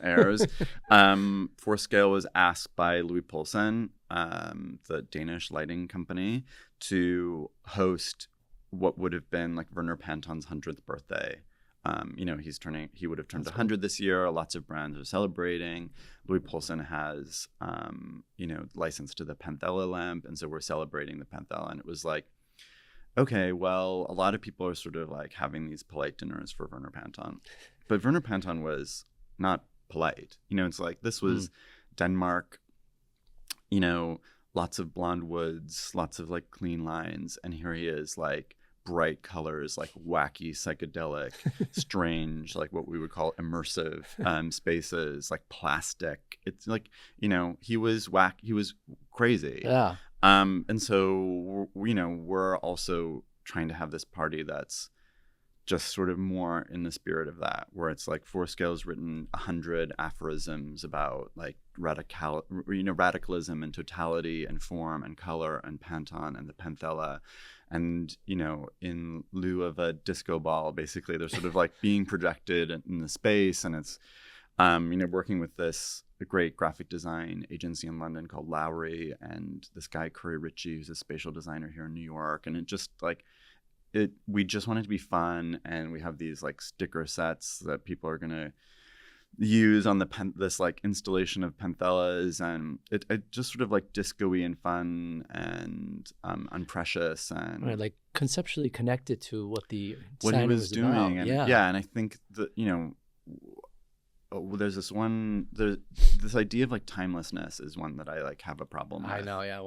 airs, For Scale was asked by Louis Poulsen, the Danish lighting company, to host what would have been like Werner Panton's 100th birthday. He would have turned 100 this year. Lots of brands are celebrating. Louis Poulsen has, license to the Panthella lamp, and so we're celebrating the Panthella. And it was like, okay, well, a lot of people are sort of like having these polite dinners for Werner Panton, but Werner Panton was not polite. It's like this was Denmark. Lots of blonde woods, lots of like clean lines, and here he is like bright colors, like wacky, psychedelic, strange, like what we would call immersive spaces, like plastic. It's like, he was crazy. Yeah. And so, we're also trying to have this party that's just sort of more in the spirit of that, where it's like For Scale has written 100 aphorisms about like radicalism and totality and form and color and Panton and the Panthella. And, in lieu of a disco ball, basically, they're sort of like being projected in the space. And it's, working with this great graphic design agency in London called Lowry, and this guy, Curry Ritchie, who's a spatial designer here in New York. And it just like, we just want it to be fun. And we have these like sticker sets that people are going to use on this like installation of Panthellas, and it just sort of like disco-y and fun and unprecious and right, like conceptually connected to what the designer he was doing about. and and I think that there's this idea of like timelessness is one that I like have a problem with. I know, yeah.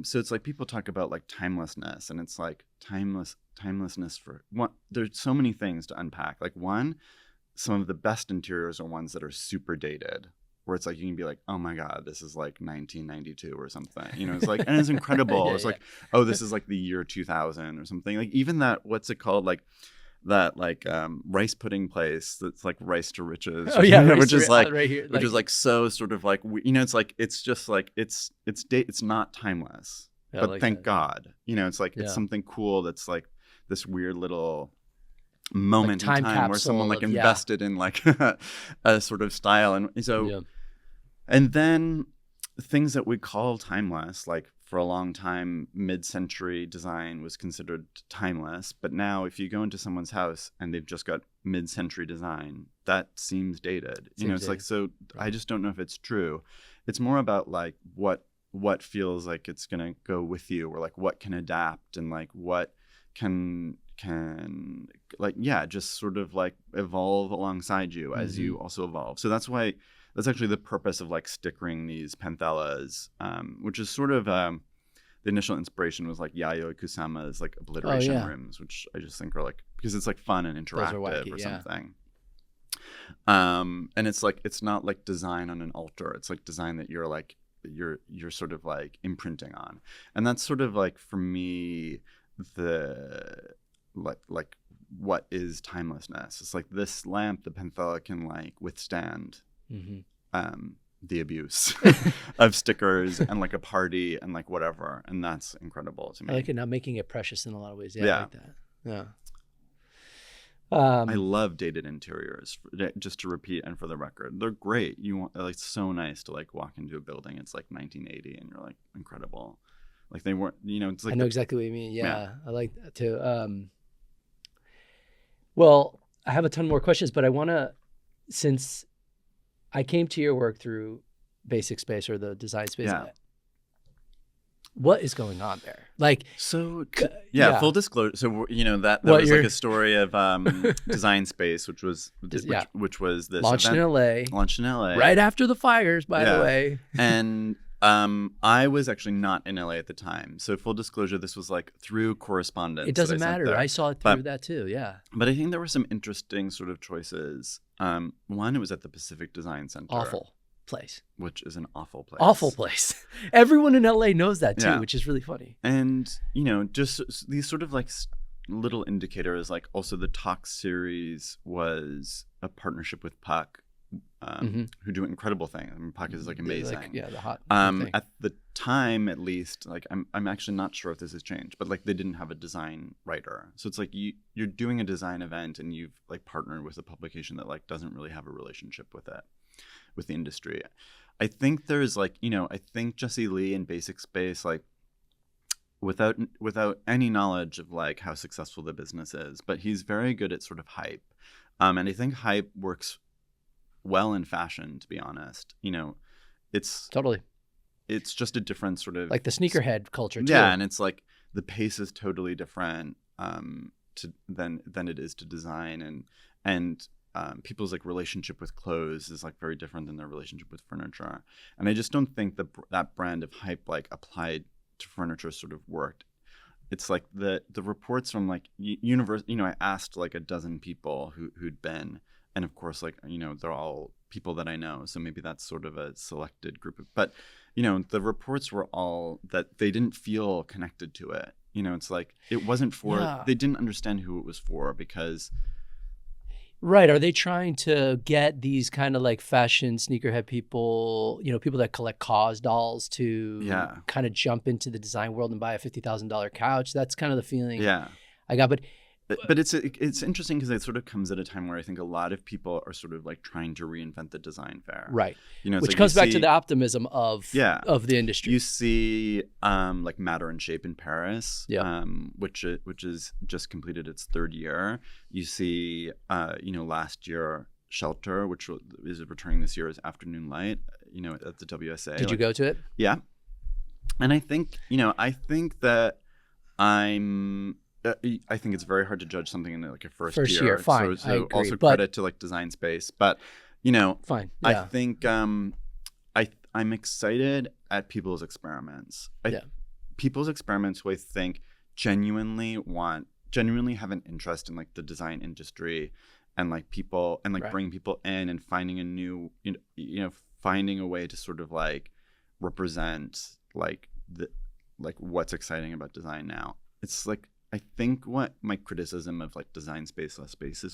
So it's like people talk about like timelessness, and it's like timelessness for one. There's so many things to unpack. Like one, some of the best interiors are ones that are super dated, where it's like you can be like, oh my God, this is like 1992 or something. It's like, and it's incredible. It's like, oh, this is like the year 2000 or something. Like even that, what's it called? Like that like rice pudding place that's like Rice to Riches. Oh yeah, which is like right here, which is like so sort of like it's like it's just like it's not timeless. But like thank God, it's like it's something cool that's like this weird little moment like in time where someone like invested in like a sort of style. And so and then things that we call timeless, like for a long time mid-century design was considered timeless, but now if you go into someone's house and they've just got mid-century design, that seems dated. It's like, so I just don't know if it's true. It's more about like what feels like it's gonna go with you, or like what can adapt, and like what can like just sort of like evolve alongside you as you also evolve. So that's actually the purpose of like stickering these Panthellas, which is sort of the initial inspiration was like Yayoi Kusama's like obliteration rims, which I just think are like, because it's like fun and interactive wacky, or something. And it's like, it's not like design on an altar. It's like design that you're like you're sort of like imprinting on. And that's sort of like for me the like what is timelessness. It's like this lamp, the Panthella, can like withstand the abuse of stickers and like a party and like whatever, and that's incredible to me. I like it, not making it precious in a lot of ways. I like that. I love dated interiors. Just to repeat and for the record, they're great. Like so nice to like walk into a building. It's like 1980, and you're like incredible. Like they weren't, it's like I know exactly what you mean. Yeah. I like that too. Well, I have a ton more questions, but I want to, since I came to your work through Basic Space or the design space. What is going on there? Like, so full disclosure. So that was like a story of Design Space, which was this launched in LA, right after the fires, by the way. And I was actually not in LA at the time. So full disclosure, this was like through correspondence. It doesn't matter. I saw it through that too. Yeah. But I think there were some interesting sort of choices. One, it was at the Pacific Design Center. Awful place. Which is an awful place. Awful place. Everyone in LA knows that too, which is really funny. And, just these sort of like little indicators, like also the Talk series was a partnership with Puck. Who do incredible things. I mean, Puck is like amazing. The hot thing. At the time, at least, like I'm actually not sure if this has changed, but like they didn't have a design writer. So it's like you're doing a design event and you've like partnered with a publication that like doesn't really have a relationship with it, with the industry. I think there's like, I think Jesse Lee in Basic Space, like without any knowledge of like how successful the business is, but he's very good at sort of hype. And I think hype works well in fashion, to be honest. It's just a different sort of like the sneakerhead culture too. And it's like the pace is totally different than it is to design, and people's like relationship with clothes is like very different than their relationship with furniture. And I just don't think that brand of hype like applied to furniture sort of worked. It's like the reports from like I asked like a dozen people who'd been. And of course, like, they're all people that I know. So maybe that's sort of a selected group. But, the reports were all that they didn't feel connected to it. You know, it's like it wasn't for, they didn't understand who it was for because. Right. Are they trying to get these kind of like fashion sneakerhead people, you know, people that collect Cause dolls to kind of jump into the design world and buy a $50,000 couch? That's kind of the feeling I got. But it's interesting because it sort of comes at a time where I think a lot of people are sort of like trying to reinvent the desigin fair. Right. You know, which like comes back to the optimism of the industry. You see like Matter and Shape in Paris, which is just completed its 3rd year. You see, you know, last year Shelter, which is returning this year as Afternoon Light, you know, at the WSA. Did you go to it? Yeah. And I think, you know, that I think it's very hard to judge something in like a first year. Fine. So I agree, also credit to like Design Space, but you know, fine. I think I'm excited at people's experiments. People's experiments who I think genuinely have an interest in like the design industry and like people and like bringing people in and finding a new, you know, finding a way to sort of like represent like what's exciting about design now. It's like, I think what my criticism of like Design Space less basic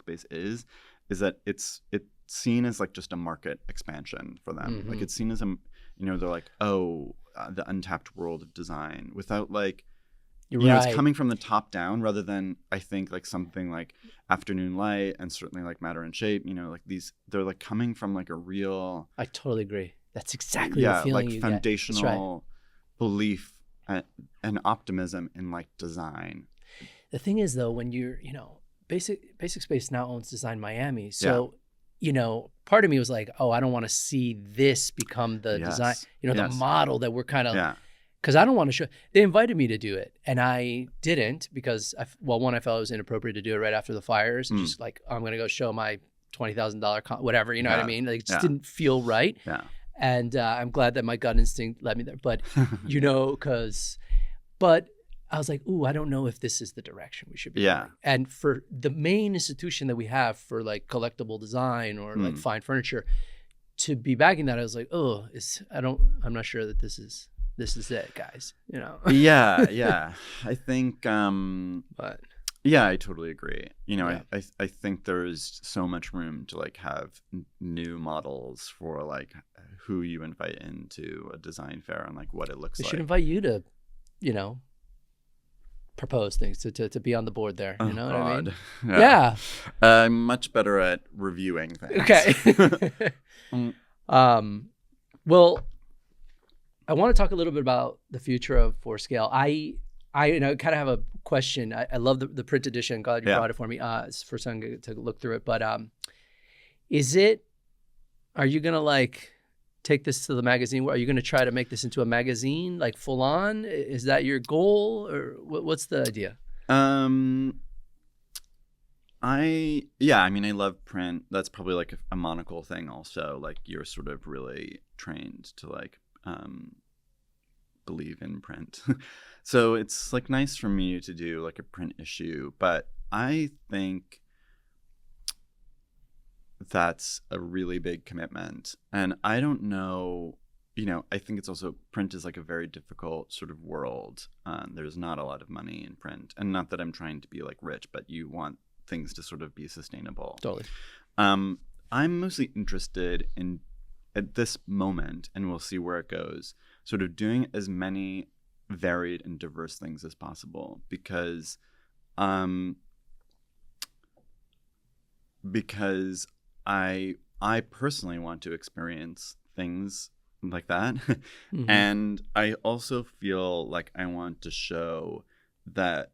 space is that it's seen as like just a market expansion for them. Like it's seen as you know, they're like, oh, the untapped world of design without like, you know, it's coming from the top down rather than I think like something like Afternoon Light and certainly like Matter and Shape, you know, like they're like coming from like a real. I totally agree. That's exactly the feeling like foundational belief and optimism in like design. The thing is though, when you're, you know, Basic Space now owns Design Miami. So, you know, part of me was like, oh, I don't want to see this become the design, you know, the model that we're kind of, because I don't want to show. They invited me to do it and I didn't because one, I felt it was inappropriate to do it right after the fires. And just like, I'm going to go show my $20,000 whatever, you know what I mean? Like it just didn't feel right. And I'm glad that my gut instinct led me there. But, you know, but I was like, ooh, I don't know if this is the direction we should be going. And for the main institution that we have for like collectible design or like fine furniture, to be backing that, I was like, oh, I'm not sure that this is it, guys, you know? I think, but yeah, I totally agree. You know, I think there's so much room to like have new models for like who you invite into a design fair and like what it looks like. We should invite you to, you know, propose things to be on the board there. You know what I mean? Yeah. I'm much better at reviewing things. Okay. Well, I want to talk a little bit about the future of For Scale. I you know, kind of have a question. I love the print edition. Glad you brought it for me. It's the first time to look through it. But are you going to like take this to the magazine? Are you going to try to make this into a magazine, like full on? Is that your goal or what's the idea? I mean, I love print. That's probably like a monocle thing also. Like you're sort of really trained to like, believe in print. So it's like nice for me to do like a print issue, but I think that's a really big commitment. And I don't know, you know, I think it's also, print is like a very difficult sort of world. There's not a lot of money in print, and not that I'm trying to be like rich, but you want things to sort of be sustainable. Totally. I'm mostly interested in, at this moment, and we'll see where it goes, sort of doing as many varied and diverse things as possible, because I personally want to experience things like that. And I also feel like I want to show that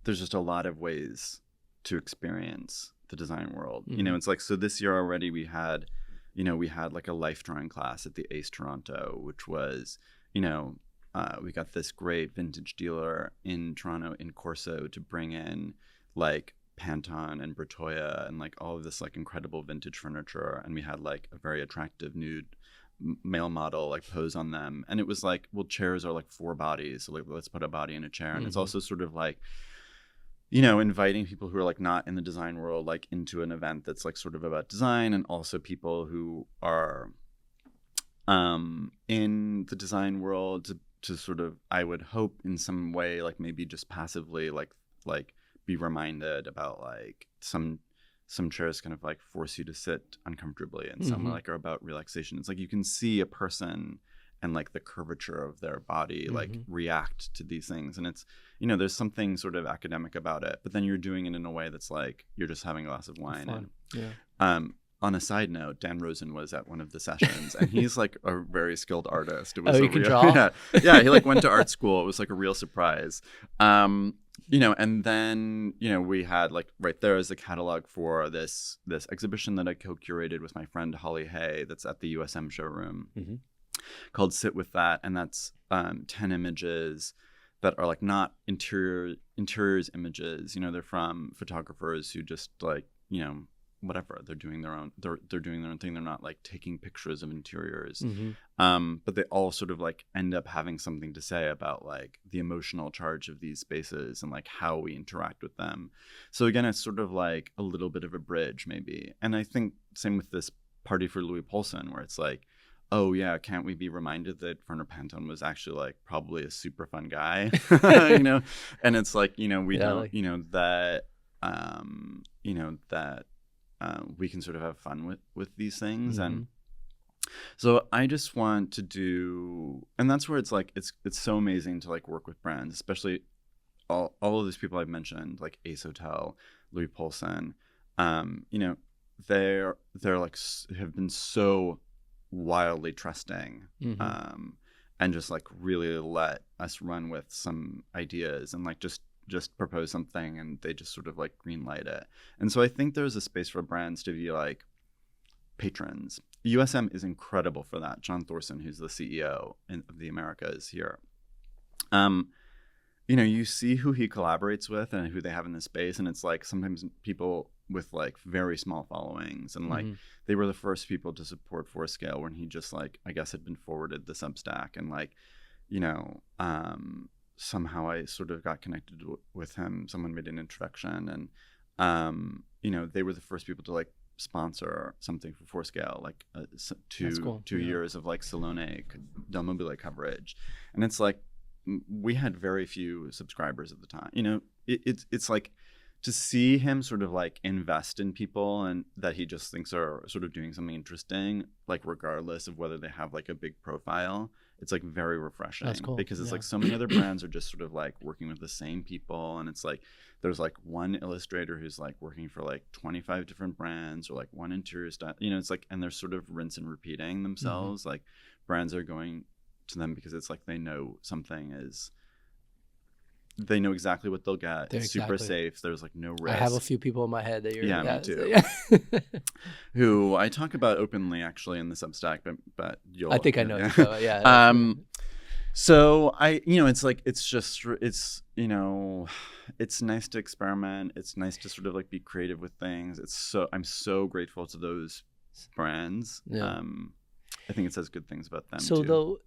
there's just a lot of ways to experience the design world. You know, it's like, so this year already we had like a life drawing class at the ACE Toronto, which was, you know, we got this great vintage dealer in Toronto in Corso to bring in like Panton and Bertoya and like all of this like incredible vintage furniture. And we had like a very attractive nude male model like pose on them. And it was like, well, chairs are like 4 bodies. So like, let's put a body in a chair. And it's also sort of like, you know, inviting people who are like not in the design world, like into an event that's like sort of about design, and also people who are in the design world to sort of, I would hope in some way, like maybe just passively, like be reminded about like some chairs kind of like force you to sit uncomfortably, and some like are about relaxation. It's like you can see a person and like the curvature of their body like react to these things, and it's, you know, there's something sort of academic about it, but then you're doing it in a way that's like you're just having a glass of wine. And on a side note, Dan Rosen was at one of the sessions, and he's like a very skilled artist. It was he can draw? Yeah, he like went to art school. It was like a real surprise. You know, and then, you know, we had like right there is the catalog for this exhibition that I co-curated with my friend Holly Hay that's at the USM showroom called Sit With That, and that's 10 images that are like not interiors images. You know, they're from photographers who just like, you know, whatever, they're doing their own thing. They're not like taking pictures of interiors, but they all sort of like end up having something to say about like the emotional charge of these spaces and like how we interact with them. So again, it's sort of like a little bit of a bridge maybe. And I think same with this Party for Louis Poulsen, where it's like, oh yeah, can't we be reminded that Werner Pantone was actually like probably a super fun guy, you know? And it's like, you know, we don't, like, you know, that we can sort of have fun with these things. And so I just want to do, and that's where it's like, it's so amazing to like work with brands, especially all of these people I've mentioned, like Ace Hotel, Louis Poulsen, you know, they're like have been so wildly trusting, and just like really let us run with some ideas and like just propose something, and they just sort of like green light it. And so I think there's a space for brands to be like patrons. USM is incredible for that. John Thorson, who's the CEO of the Americas here, you know, you see who he collaborates with and who they have in the space, and it's like sometimes people with like very small followings, and like they were the first people to support For Scale when he just like, I guess, had been forwarded the Substack, and like, you know, somehow I sort of got connected with him. Someone made an introduction, and you know, they were the first people to like sponsor something for Scale, like 2 years of like Salone Del Mobile coverage. And it's like, we had very few subscribers at the time. You know, it's like to see him sort of like invest in people and that he just thinks are sort of doing something interesting, like regardless of whether they have like a big profile. It's like very refreshing. That's cool. Because it's like so many other brands are just sort of like working with the same people, and it's like there's like one illustrator who's like working for like 25 different brands, or like one interior style, you know, it's like, and they're sort of rinse and repeating themselves. Like brands are going to them because it's like they know something is, they know exactly what they'll get. It's super safe. There's like no risk. I have a few people in my head that you're... Yeah, me too. Who I talk about openly actually in the Substack, but you'll... I think I know. Yeah. So I, you know, it's like, it's just, it's, you know, it's nice to experiment. It's nice to sort of like be creative with things. I'm so grateful to those brands. Yeah. I think it says good things about them too. Though,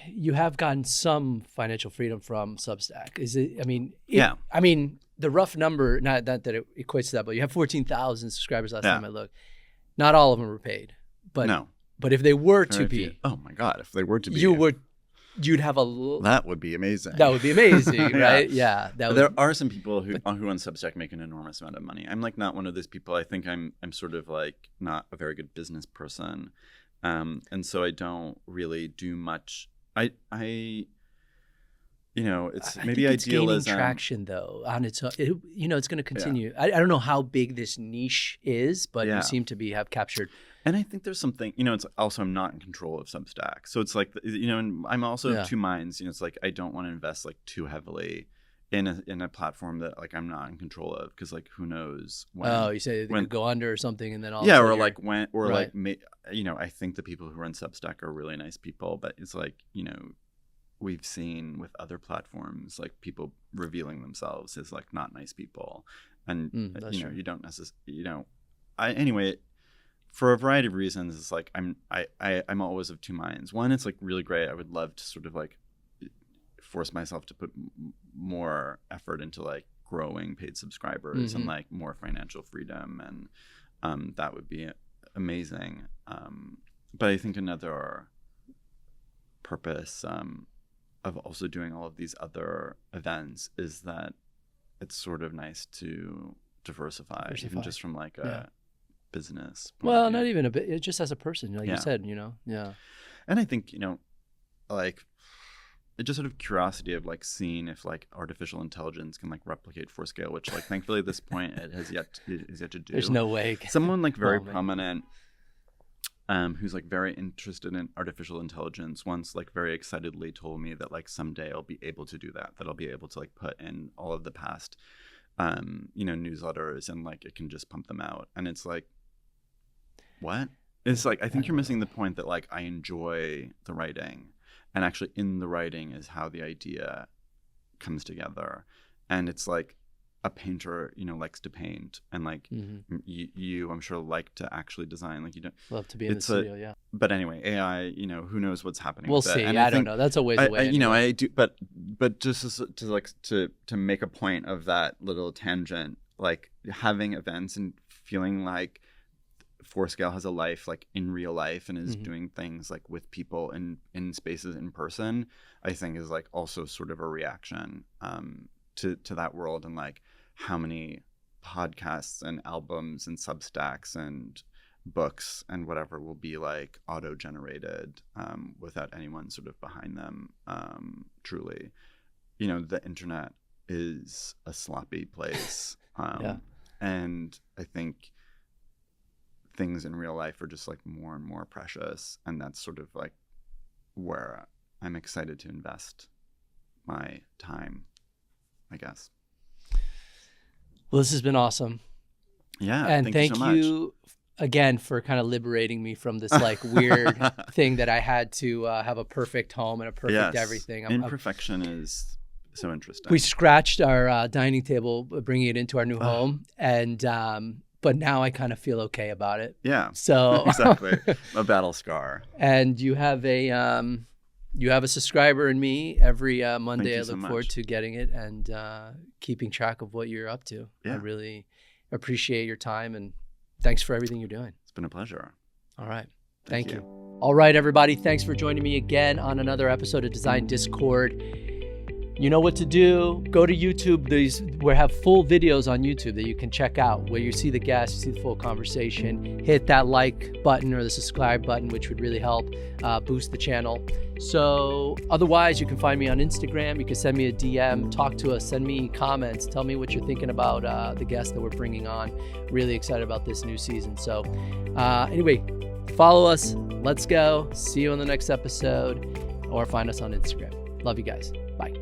you have gotten some financial freedom from Substack. Is it? I mean, yeah. I mean, the rough number, not that it equates to that, but you have 14,000 subscribers last time I looked. Not all of them were paid, but no. But if they were to be, oh my God, if they were to be, you'd have that would be amazing. That would be amazing, right? Yeah. There are some people who on Substack make an enormous amount of money. I'm like not one of those people. I think I'm sort of like not a very good business person. And so I don't really do much. I you know, it's maybe it's idealism. Gaining traction though on its own. You know, it's going to continue. Yeah. I don't know how big this niche is, but you seem to have captured. And I think there's something, you know, it's also, I'm not in control of Substack. So it's like, you know, and I'm also of two minds. You know, it's like, I don't want to invest like too heavily in a platform that like I'm not in control of, because like who knows when. Oh, you say they could go under or something, and then all. Yeah, or like when, or like, you know, I think the people who run Substack are really nice people, but it's like, you know, we've seen with other platforms like people revealing themselves as like not nice people, and you know, you don't necessarily, you know, anyway. For a variety of reasons, it's like I'm always of two minds. One, it's like really great. I would love to sort of like force myself to put more effort into like growing paid subscribers and like more financial freedom, and that would be amazing. But I think another purpose of also doing all of these other events is that it's sort of nice to diversify. Even just from like a business point well of view. Not even a bit, just as a person, like you said, And I think, like it's just sort of curiosity of like seeing if like artificial intelligence can like replicate For Scale, which like thankfully at this point it is yet to do. There's no way. Someone like very prominent who's like very interested in artificial intelligence once like very excitedly told me that like someday I'll be able to do that I'll be able to like put in all of the past newsletters and like it can just pump them out. And it's like, what? It's like, I think you're missing the point that like I enjoy the writing, and actually in the writing is how the idea comes together. And it's like a painter, likes to paint, and like you, I'm sure, like to actually design. Like you don't love to be in the studio, But anyway, AI, who knows what's happening. We'll see. And I don't know. That's a ways away. I do, but just to make a point of that little tangent, like having events and feeling like For Scale has a life, like in real life, and is doing things like with people in spaces in person, I think is like also sort of a reaction to that world, and like how many podcasts and albums and Substacks and books and whatever will be like auto-generated without anyone sort of behind them. Truly, the internet is a sloppy place, and I think things in real life are just like more and more precious, and that's sort of like where I'm excited to invest my time, I guess. Well, this has been awesome. Yeah, and thank you again for kind of liberating me from this like weird thing that I had to have a perfect home and a perfect everything. Imperfection is so interesting. We scratched our dining table, bringing it into our new home, and but now I kind of feel okay about it. Yeah. So exactly, a battle scar. And you have a subscriber in me every Monday. I look forward to getting it and keeping track of what you're up to. Yeah. I really appreciate your time, and thanks for everything you're doing. It's been a pleasure. All right. Thank you. All right, everybody. Thanks for joining me again on another episode of Design Discord. You know what to do. Go to YouTube. We have full videos on YouTube that you can check out where you see the guests, you see the full conversation. Hit that like button or the subscribe button, which would really help boost the channel. So otherwise, you can find me on Instagram. You can send me a DM, talk to us, send me comments. Tell me what you're thinking about the guests that we're bringing on. Really excited about this new season. So anyway, follow us. Let's go. See you on the next episode, or find us on Instagram. Love you guys. Bye.